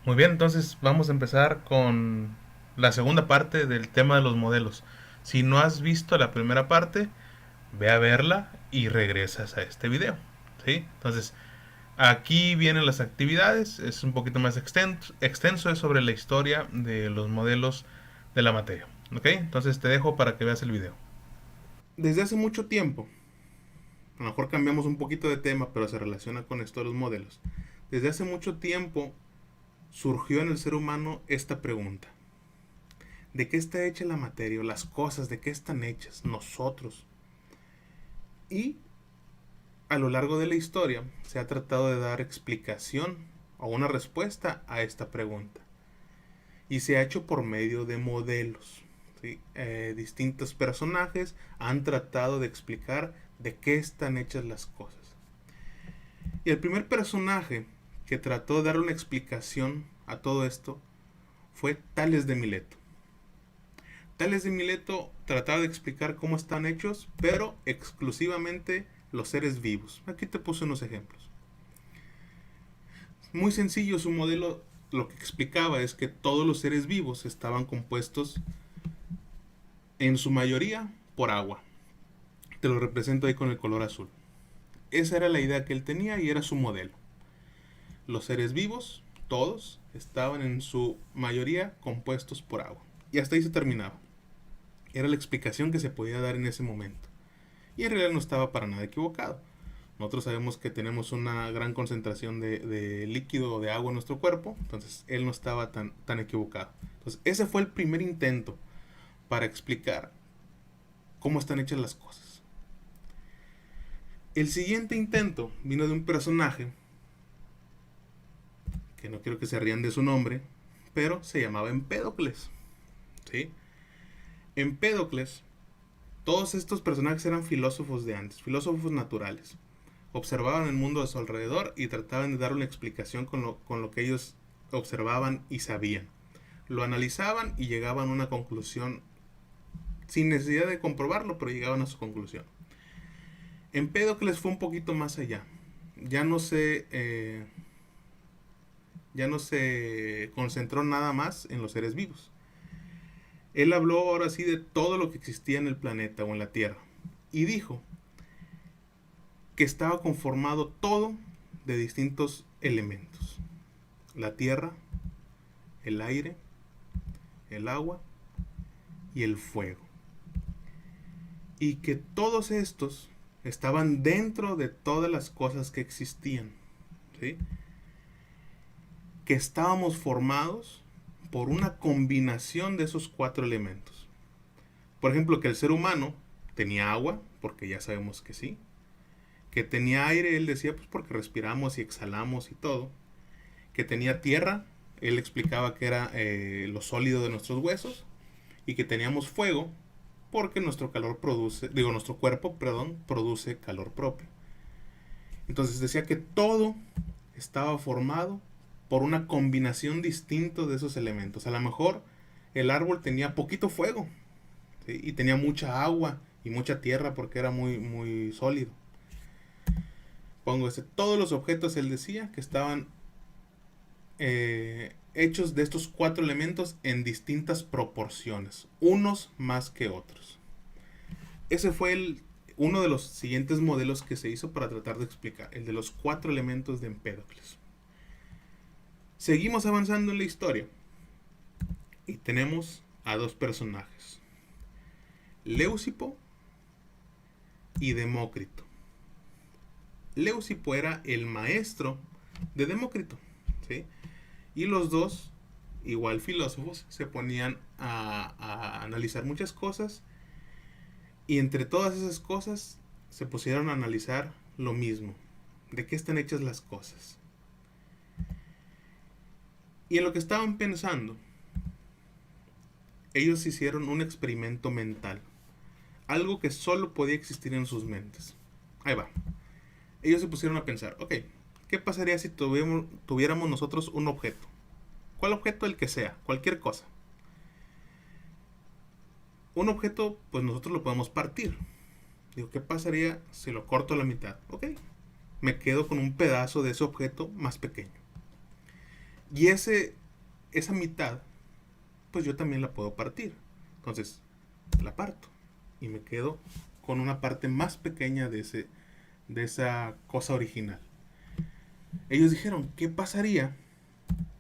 Muy bien, entonces vamos a empezar con la segunda parte del tema de los modelos. Si no has visto la primera parte, ve a verla y regresas a este video. ¿Sí? Entonces, aquí vienen las actividades, es un poquito más extenso, es sobre la historia de los modelos de la materia. ¿Ok? Entonces te dejo para que veas el video. Desde hace mucho tiempo, a lo mejor cambiamos un poquito de tema, pero se relaciona con esto de los modelos. Desde hace mucho tiempo surgió en el ser humano esta pregunta. ¿De qué está hecha la materia? Las cosas, ¿de qué están hechas? Nosotros. Y a lo largo de la historia se ha tratado de dar explicación o una respuesta a esta pregunta. Y se ha hecho por medio de modelos. ¿Sí? Distintos personajes han tratado de explicar de qué están hechas las cosas. Y el primer personaje que trató de dar una explicación a todo esto fue Tales de Mileto. Tales de Mileto trataba de explicar cómo están hechos, pero exclusivamente los seres vivos. Aquí te puse unos ejemplos. Muy sencillo su modelo, lo que explicaba es que todos los seres vivos estaban compuestos en su mayoría por agua. Te lo represento ahí con el color azul. Esa era la idea que él tenía y era su modelo. Los seres vivos, todos, estaban en su mayoría compuestos por agua. Y hasta ahí se terminaba. Era la explicación que se podía dar en ese momento. Y en realidad no estaba para nada equivocado. Nosotros sabemos que tenemos una gran concentración de líquido o de agua en nuestro cuerpo, entonces él no estaba tan equivocado. Entonces ese fue el primer intento para explicar cómo están hechas las cosas. El siguiente intento vino de un personaje que no quiero que se rían de su nombre, pero se llamaba Empédocles. ¿Sí? Empédocles, todos estos personajes eran filósofos de antes, filósofos naturales. Observaban el mundo a su alrededor y trataban de dar una explicación con lo que ellos observaban y sabían. Lo analizaban y llegaban a una conclusión sin necesidad de comprobarlo, pero llegaban a su conclusión. Empédocles fue un poquito más allá. Ya no se, eh, ya no se concentró nada más en los seres vivos. Él habló ahora sí de todo lo que existía en el planeta o en la Tierra. Y dijo que estaba conformado todo de distintos elementos. La tierra, el aire, el agua y el fuego. Y que todos estos estaban dentro de todas las cosas que existían. ¿Sí? Que estábamos formados por una combinación de esos cuatro elementos. Por ejemplo, que el ser humano tenía agua, porque ya sabemos que sí. Que tenía aire, él decía, pues porque respiramos y exhalamos y todo. Que tenía tierra, él explicaba que era lo sólido de nuestros huesos. Y que teníamos fuego, porque nuestro cuerpo, perdón, produce calor propio. Entonces decía que todo estaba formado por una combinación distinta de esos elementos. A lo mejor el árbol tenía poquito fuego, ¿sí? Y tenía mucha agua y mucha tierra porque era muy sólido. Todos los objetos él decía que estaban hechos de estos cuatro elementos en distintas proporciones, unos más que otros. Ese fue uno de los siguientes modelos que se hizo para tratar de explicar, el de los cuatro elementos de Empédocles. Seguimos avanzando en la historia y tenemos a dos personajes, Leucipo y Demócrito. Leucipo era el maestro de Demócrito, ¿sí? Y los dos, igual filósofos, se ponían a analizar muchas cosas y entre todas esas cosas se pusieron a analizar lo mismo, de qué están hechas las cosas. Y en lo que estaban pensando, ellos hicieron un experimento mental, algo que solo podía existir en sus mentes. Ahí va. Ellos se pusieron a pensar, ok, ¿qué pasaría si tuviéramos nosotros un objeto? ¿Cuál objeto? El que sea, cualquier cosa. Un objeto, pues nosotros lo podemos partir. Digo, ¿qué pasaría si lo corto a la mitad? Ok, me quedo con un pedazo de ese objeto más pequeño. Y esa mitad, pues yo también la puedo partir. Entonces, la parto y me quedo con una parte más pequeña de esa cosa original. Ellos dijeron, ¿qué pasaría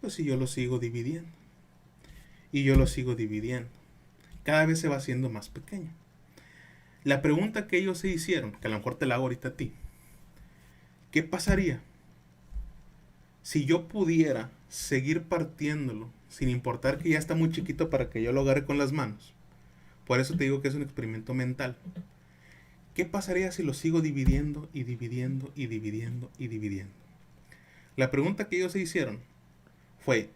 pues si yo lo sigo dividiendo? Y yo lo sigo dividiendo. Cada vez se va haciendo más pequeño. La pregunta que ellos se hicieron, que a lo mejor te la hago ahorita a ti, ¿qué pasaría si yo pudiera seguir partiéndolo sin importar que ya está muy chiquito para que yo lo agarre con las manos? Por eso te digo que es un experimento mental. ¿Qué pasaría si lo sigo dividiendo y dividiendo y dividiendo y dividiendo? La pregunta que ellos se hicieron fue,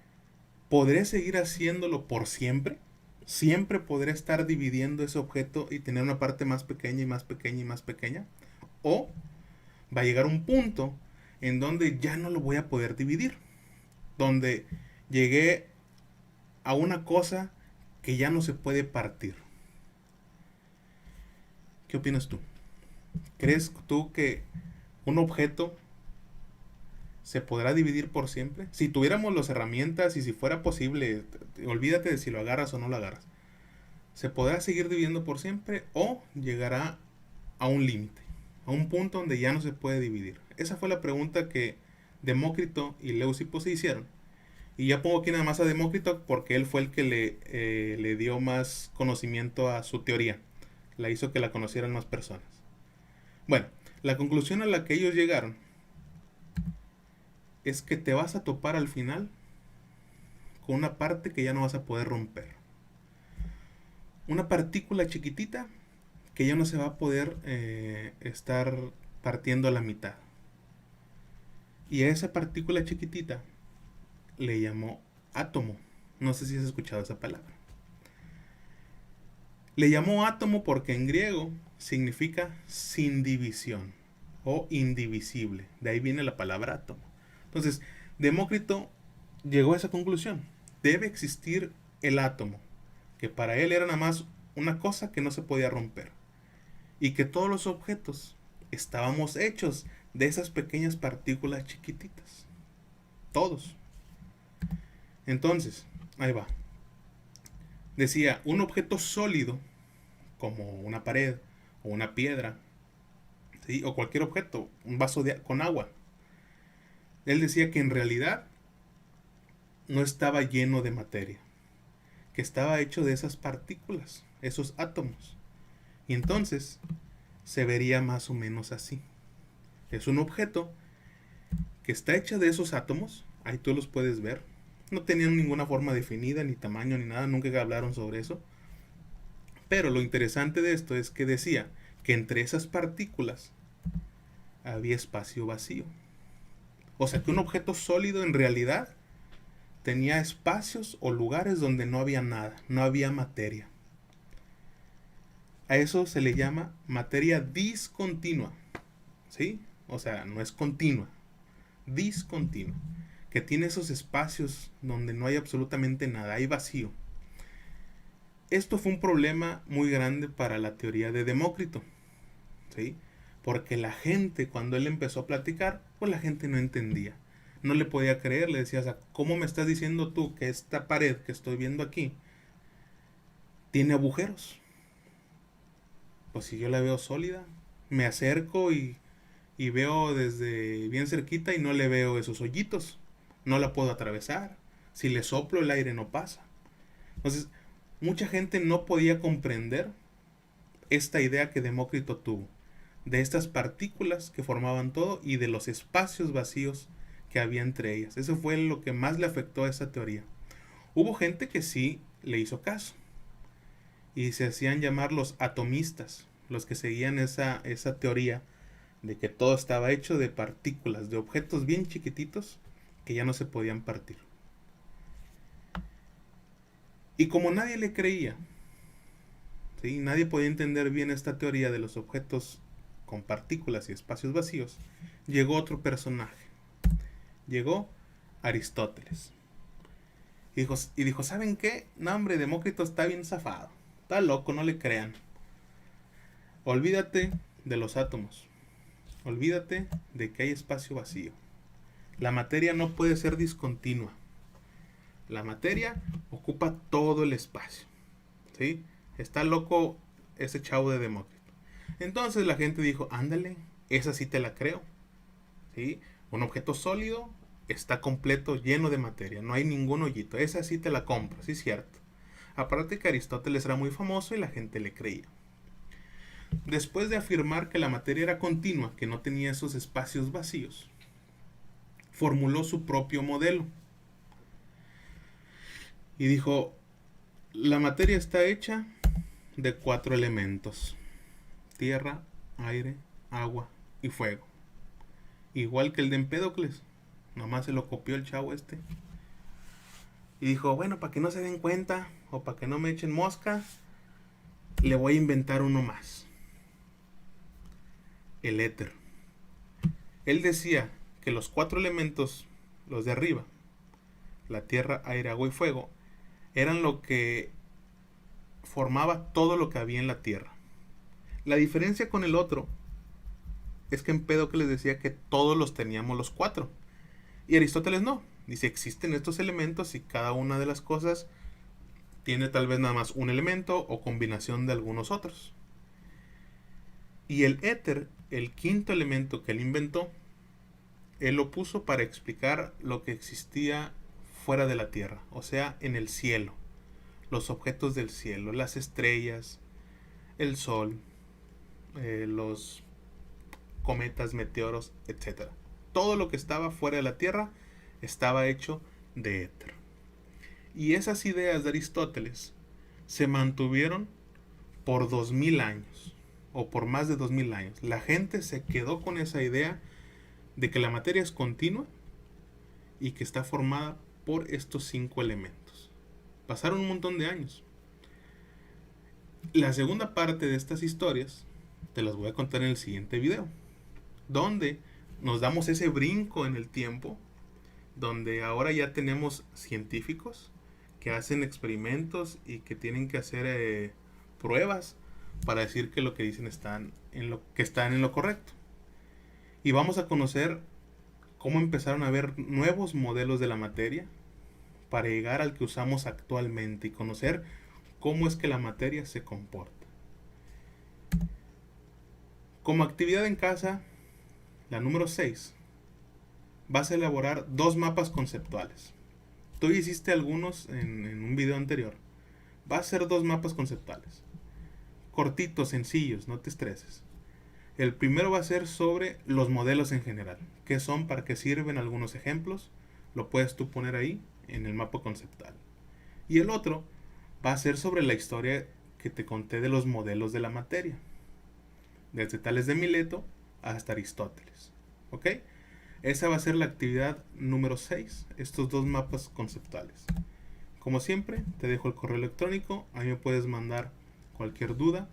¿podré seguir haciéndolo por siempre? ¿Siempre podré estar dividiendo ese objeto y tener una parte más pequeña y más pequeña y más pequeña? ¿O va a llegar un punto en donde ya no lo voy a poder dividir? Donde llegué a una cosa que ya no se puede partir. ¿Qué opinas tú? ¿Crees tú que un objeto se podrá dividir por siempre? Si tuviéramos las herramientas y si fuera posible, olvídate de si lo agarras o no lo agarras. ¿Se podrá seguir dividiendo por siempre o llegará a un límite, a un punto donde ya no se puede dividir? Esa fue la pregunta que Demócrito y Leucipo se hicieron. Y ya pongo aquí nada más a Demócrito porque él fue el que le dio más conocimiento a su teoría. La hizo que la conocieran más personas. Bueno, la conclusión a la que ellos llegaron es que te vas a topar al final con una parte que ya no vas a poder romper. Una partícula chiquitita que ya no se va a poder estar partiendo a la mitad. Y a esa partícula chiquitita le llamó átomo. No sé si has escuchado esa palabra. Le llamó átomo porque en griego significa sin división o indivisible. De ahí viene la palabra átomo. Entonces, Demócrito llegó a esa conclusión. Debe existir el átomo, que para él era nada más una cosa que no se podía romper. Y que todos los objetos estábamos hechos de esas pequeñas partículas chiquititas. Todos. Entonces, ahí va. Decía, un objeto sólido, como una pared o una piedra, ¿sí? O cualquier objeto, un vaso con agua. Él decía que en realidad no estaba lleno de materia, que estaba hecho de esas partículas, esos átomos. Y entonces se vería más o menos así. Es un objeto que está hecho de esos átomos, ahí tú los puedes ver. No tenían ninguna forma definida, ni tamaño, ni nada, nunca hablaron sobre eso. Pero lo interesante de esto es que decía que entre esas partículas había espacio vacío. O sea que un objeto sólido en realidad tenía espacios o lugares donde no había nada, no había materia. A eso se le llama materia discontinua, ¿sí? O sea, no es continua, discontinua, que tiene esos espacios donde no hay absolutamente nada, hay vacío. Esto fue un problema muy grande para la teoría de Demócrito, ¿sí? Porque la gente, cuando él empezó a platicar, pues la gente no entendía. No le podía creer, le decía, o sea, ¿cómo me estás diciendo tú que esta pared que estoy viendo aquí tiene agujeros? Pues si yo la veo sólida, me acerco y veo desde bien cerquita y no le veo esos hoyitos. No la puedo atravesar. Si le soplo el aire no pasa. Entonces, mucha gente no podía comprender esta idea que Demócrito tuvo, de estas partículas que formaban todo y de los espacios vacíos que había entre ellas. Eso fue lo que más le afectó a esa teoría. Hubo gente que sí le hizo caso y se hacían llamar los atomistas, los que seguían esa teoría de que todo estaba hecho de partículas, de objetos bien chiquititos que ya no se podían partir. Y como nadie le creía, ¿sí? Nadie podía entender bien esta teoría de los objetos con partículas y espacios vacíos, llegó otro personaje. Llegó Aristóteles. Y dijo, ¿saben qué? No, hombre, Demócrito está bien zafado. Está loco, no le crean. Olvídate de los átomos. Olvídate de que hay espacio vacío. La materia no puede ser discontinua. La materia ocupa todo el espacio. ¿Sí? Está loco ese chavo de Demócrito. Entonces la gente dijo, ándale, esa sí te la creo. ¿Sí? Un objeto sólido está completo, lleno de materia, no hay ningún hoyito. Esa sí te la compro, sí es cierto. Aparte que Aristóteles era muy famoso y la gente le creía. Después de afirmar que la materia era continua, que no tenía esos espacios vacíos, formuló su propio modelo. Y dijo, la materia está hecha de 4 elementos: tierra, aire, agua y fuego. Igual que el de Empédocles. Nomás se lo copió el chavo este. Y dijo, bueno, para que no se den cuenta o para que no me echen mosca, le voy a inventar uno más. El éter. Él decía que los 4 elementos, los de arriba, la tierra, aire, agua y fuego, eran lo que formaba todo lo que había en la tierra. La diferencia con el otro es que Empédocles decía que todos los teníamos los 4. Y Aristóteles no. Dice, existen estos elementos y cada una de las cosas tiene tal vez nada más un elemento o combinación de algunos otros. Y el éter, el quinto elemento que él inventó, él lo puso para explicar lo que existía fuera de la tierra, o sea, en el cielo. Los objetos del cielo, las estrellas, el sol, los cometas, meteoros, etc. Todo lo que estaba fuera de la tierra estaba hecho de éter. Y esas ideas de Aristóteles se mantuvieron por 2000 años, o por más de 2000 años. La gente se quedó con esa idea de que la materia es continua y que está formada por estos 5 elementos. Pasaron un montón de años. La segunda parte de estas historias te las voy a contar en el siguiente video, donde nos damos ese brinco en el tiempo, donde ahora ya tenemos científicos que hacen experimentos y que tienen que hacer pruebas para decir que lo que dicen están en lo correcto. Y vamos a conocer cómo empezaron a haber nuevos modelos de la materia para llegar al que usamos actualmente y conocer cómo es que la materia se comporta. Como actividad en casa, la número 6, vas a elaborar 2 mapas conceptuales. Tú hiciste algunos en un video anterior. Va a ser 2 mapas conceptuales. Cortitos, sencillos, no te estreses. El primero va a ser sobre los modelos en general. ¿Qué son? ¿Para qué sirven? Algunos ejemplos. Lo puedes tú poner ahí en el mapa conceptual. Y el otro va a ser sobre la historia que te conté de los modelos de la materia. Desde Tales de Mileto hasta Aristóteles. ¿Ok? Esa va a ser la actividad número 6, estos 2 mapas conceptuales. Como siempre, te dejo el correo electrónico, ahí me puedes mandar cualquier duda,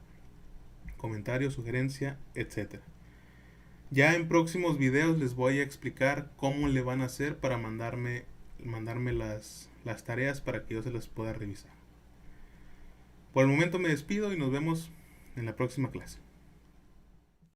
comentario, sugerencia, etc. Ya en próximos videos les voy a explicar cómo le van a hacer para mandarme las tareas para que yo se las pueda revisar. Por el momento me despido y nos vemos en la próxima clase.